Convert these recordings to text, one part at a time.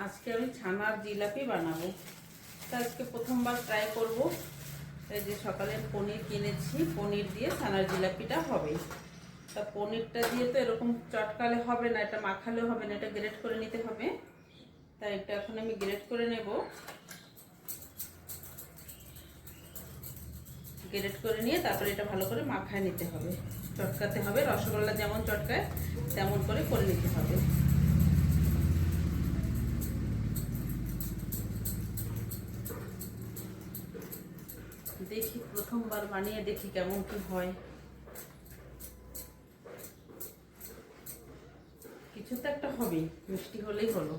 আজকে আমি ছানার জিলাপি বানাবো। তা আজকে প্রথমবার ট্রাই করব। এই যে সকালে পনির কিনেছি, পনির দিয়ে ছানার জিলাপিটা হবে। তা পনিরটা দিয়ে তো এরকম চটকালে হবে না, এটা মাখালেও হবে না, এটা গ্রেট করে নিতে হবে। তাই এটা এখন আমি গ্রেট করে নেব। গ্রেট করে নিয়ে তারপরে এটা ভালো করে মাখায় নিতে হবে, চটকাতে হবে। রসগোল্লা যেমন চটকায় তেমন করে নিতে হবে। দেখি প্রথমবার বানিয়ে দেখি কেমন কি হয়। কিছু তো একটা হবে, মিষ্টি হলেই হলো।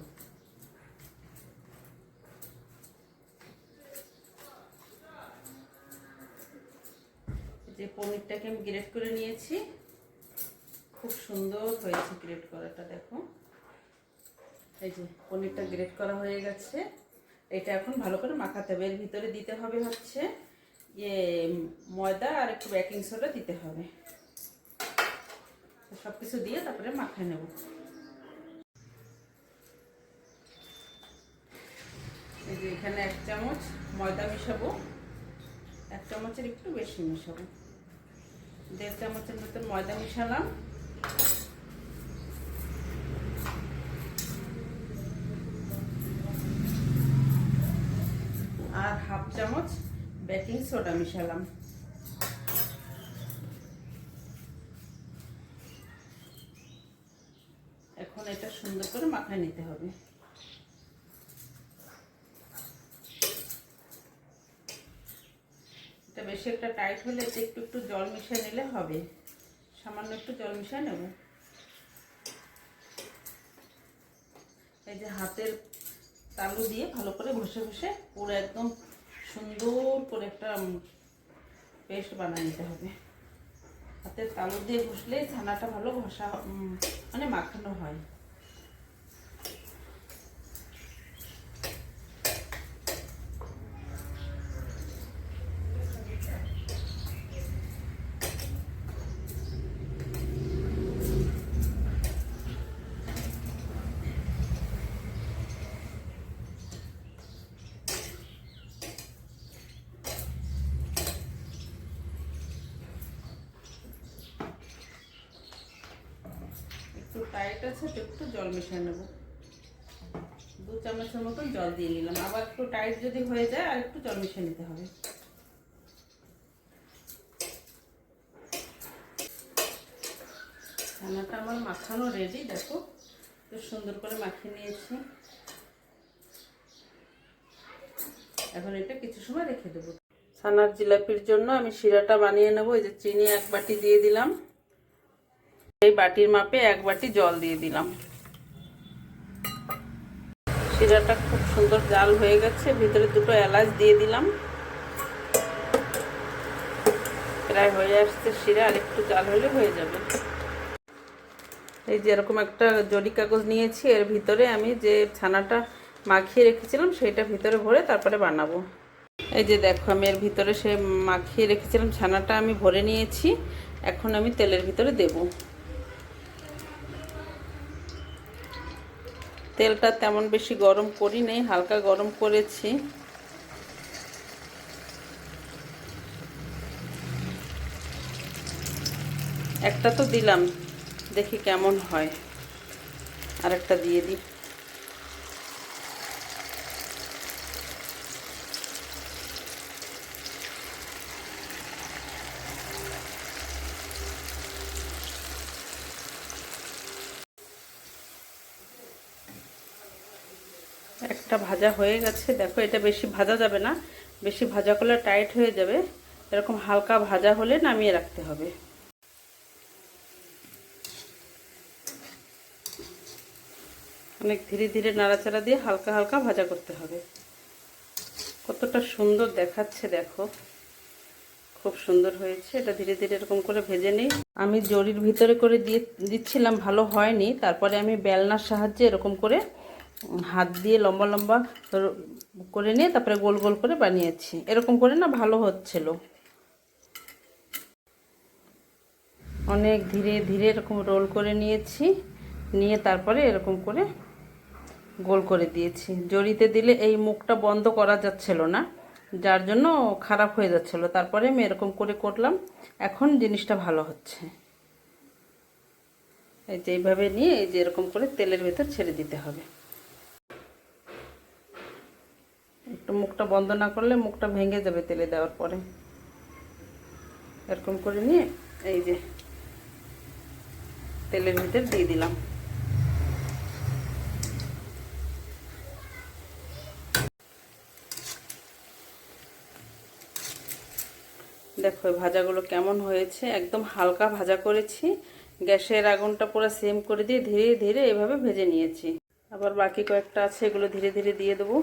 যে পনিরটাকে আমি গ্রেট করে নিয়েছি, খুব সুন্দর হয়েছে গ্রেট করাটা। দেখো এই যে পনিরটা গ্রেট করা হয়ে গেছে। এটা এখন ভালো করে মাখাতে হবে। এর ভিতরে দিতে হবে হচ্ছে ময়দা আর একটু বেকিং সোডা দিতে হবে। সব কিছু দিয়ে তারপরে মাখায় নেব। এই যে এখানে 1 চামচ ময়দা মিশাবো, 1 চামচের একটু বেশি মিশাবো। 1.5 চামচের মতন ময়দা মিশালাম। আর 1/2 চামচ বেকিং সোডা মিশালাম। এখন এটা সুন্দর করে মাখায় নিতে হবে। এটা বেশি একটা টাইট হলে এতে একটু একটু জল মিশিয়ে নিলে হবে। সামান্য একটু জল মিশিয়ে নেব। এই যে হাতের তালু দিয়ে ভালো করে ঘষে ঘষে পুরো একদম সুন্দর করে একটা পেস্ট বানিয়ে নিতে হবে। হাতের তালু দিয়ে ঘষলে ছানাটা ভালো ঘষা মানে মাখানো হয়। একটু টাইট আছে তো একটু জল মিশিয়ে নেব। 2 চামচের মতন জল দিয়ে নিলাম। আবার একটু টাইট যদি হয়ে যায় আর একটু জল মিশিয়ে নিতে হবে। ছানাটা আমার মাখানো রেডি। দেখো খুব সুন্দর করে মাখিয়ে নিয়েছি। এখন এটা কিছু সময় রেখে দেবো। ছানার জিলাপির জন্য আমি শিরাটা বানিয়ে নেব। এই যে চিনি 1 বাটি দিয়ে দিলাম। এই বাটির মাপে 1 বাটি জল দিয়ে দিলাম। শিরাটা খুব সুন্দর জাল হয়ে গেছে। ভিতরে 2টো এলাচ দিয়ে দিলাম। প্রায় হয়ে আসছে শিরা, আর একটু জাল হলে হয়ে যাবে। এই যে এরকম একটা জরি কাগজ নিয়েছি, এর ভিতরে আমি যে ছানাটা মাখিয়ে রেখেছিলাম সেটা ভিতরে ভরে তারপরে বানাবো। এই যে দেখো আমি এর ভিতরে সে মাখিয়ে রেখেছিলাম ছানাটা আমি ভরে নিয়েছি। এখন আমি তেলের ভিতরে দেব। তেলটা তেমন বেশি গরম করি নেই, হালকা গরম করেছি। একটা তো দিলাম, দেখি কেমন হয়। আর একটা দিয়ে দিই। একটা ভাজা হয়ে গেছে। দেখো এটা বেশি ভাজা যাবে না, বেশি ভাজা করলে টাইট হয়ে যাবে। এরকম হালকা ভাজা হলে নামিয়ে রাখতে হবে। অনেক ধীরে ধীরে নাড়াচাড়া দিয়ে হালকা হালকা ভাজা করতে হবে। কতটা সুন্দর দেখাচ্ছে দেখো, খুব সুন্দর হয়েছে। এটা ধীরে ধীরে এরকম করে ভেজে নিই। আমি জরির ভিতরে করে দিচ্ছিলাম, ভালো হয়নি। তারপরে আমি বেলনার সাহায্যে এরকম করে হাত দিয়ে লম্বা লম্বা করে নিয়ে তারপরে গোল গোল করে বানিয়েছি। এরকম করে না ভালো হচ্ছিল। অনেক ধীরে ধীরে এরকম রোল করে নিয়েছি, নিয়ে তারপরে এরকম করে গোল করে দিয়েছি। জড়িতে দিলে এই মুখটা বন্ধ করা যাচ্ছিল না, যার জন্য খারাপ হয়ে যাচ্ছিল। তারপরে আমি এরকম করে করলাম, এখন জিনিসটা ভালো হচ্ছে। এই যে এইভাবে নিয়ে এই যে এরকম করে তেলের ভেতর ছেড়ে দিতে হবে। একটু মুখটা বন্ধ না করলে মুখটা ভেঙে যাবে তেলে দেওয়ার পরে। এরকম করে নিয়ে এই যে তেলের ভিতর দিয়ে দিলাম। দেখো ভাজাগুলো কেমন হয়েছে, একদম হালকা ভাজা করেছি। গ্যাসের আগুনটা পুরো সেম করে দিয়ে ধীরে ধীরে এভাবে ভেজে নিয়েছি। আবার বাকি কয়েকটা আছে, এগুলো ধীরে ধীরে দিয়ে দেবো।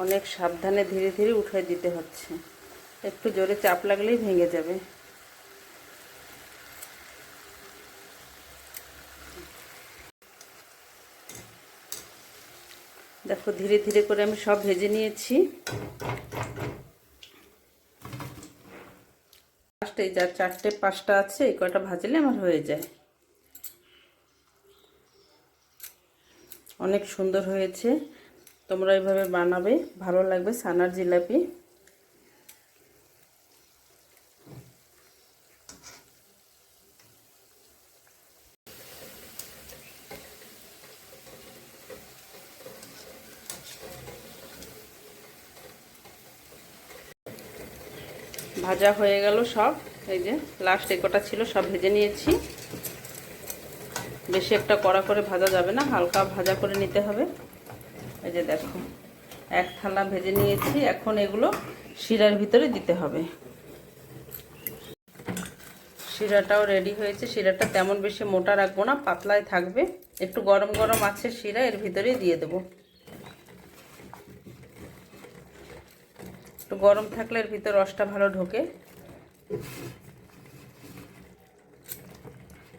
অনেক সাবধানে ধীরে ধীরে উঠে দিতে হচ্ছে, একটু জোরে চাপ লাগলেই ভেঙে যাবে। দেখো ধীরে ধীরে করে আমি সব ভেজে নিয়েছি। এই যা 4টে 5টা আছে, এই কয়টা ভাজলে আমার হয়ে যায়। অনেক সুন্দর হয়েছে, তোমরা এইভাবে বানাবে, ভালো লাগবে ছানার জিলাপি। ভাজা হয়ে গেল সব। এই যে লাস্ট একটা ছিল, সব ভেজে নিয়েছি। বেশি একটা কড়া করে ভাজা যাবে না, হালকা ভাজা করে নিতে হবে। এই যে দেখো এক থালা ভেজে নিয়েছি। এখন এগুলো শিরার ভিতরে দিতে হবে। শিরাটাও রেডি হয়েছে। শিরাটা তেমন বেশি মোটা রাখবো না, পাতলায় থাকবে। একটু গরম গরম আছে শিরা, এর ভিতরে দিয়ে দেবো। একটু গরম থাকলে এর ভিতর রসটা ভালো ঢোকে।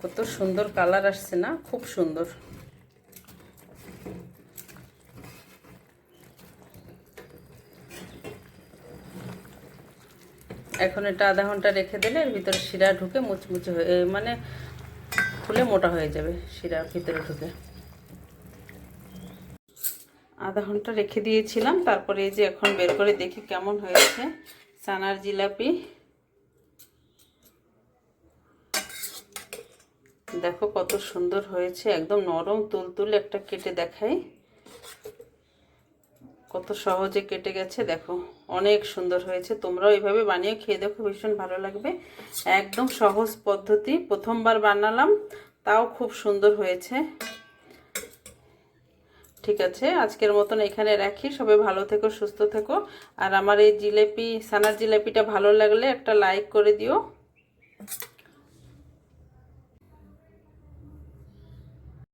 কত সুন্দর কালার আসছে না, খুব সুন্দর। এখন এটা আধা ঘন্টা রেখে দিলে এর ভিতরে শিরা ঢুকে মুচমুচে হয়ে, মানে ফুলে মোটা হয়ে যাবে শিরা ভিতরে ঢুকে। আধা ঘন্টা রেখে দিয়েছিলাম, তারপরে এই যে এখন বের করে দেখি কেমন হয়েছে ছানার জিলাপি। দেখো কত সুন্দর হয়েছে, একদম নরম তুলতুলে। একটা কেটে দেখাই, কত সহজে কেটে গেছে। দেখো অনেক সুন্দর হয়েছে। তোমরাও এইভাবে বানিয়ে খেয়ে দেখো, ভীষণ ভালো লাগবে। একদম সহজ পদ্ধতি, প্রথমবার বানালাম, তাও খুব সুন্দর হয়েছে। ঠিক আছে, আজকের মতন এখানে রাখি। সবাই ভালো থেকো, সুস্থ থেকো। আর আমার এই জিলাপি, ছানার জিলাপিটা ভালো লাগলে একটা লাইক করে দিও।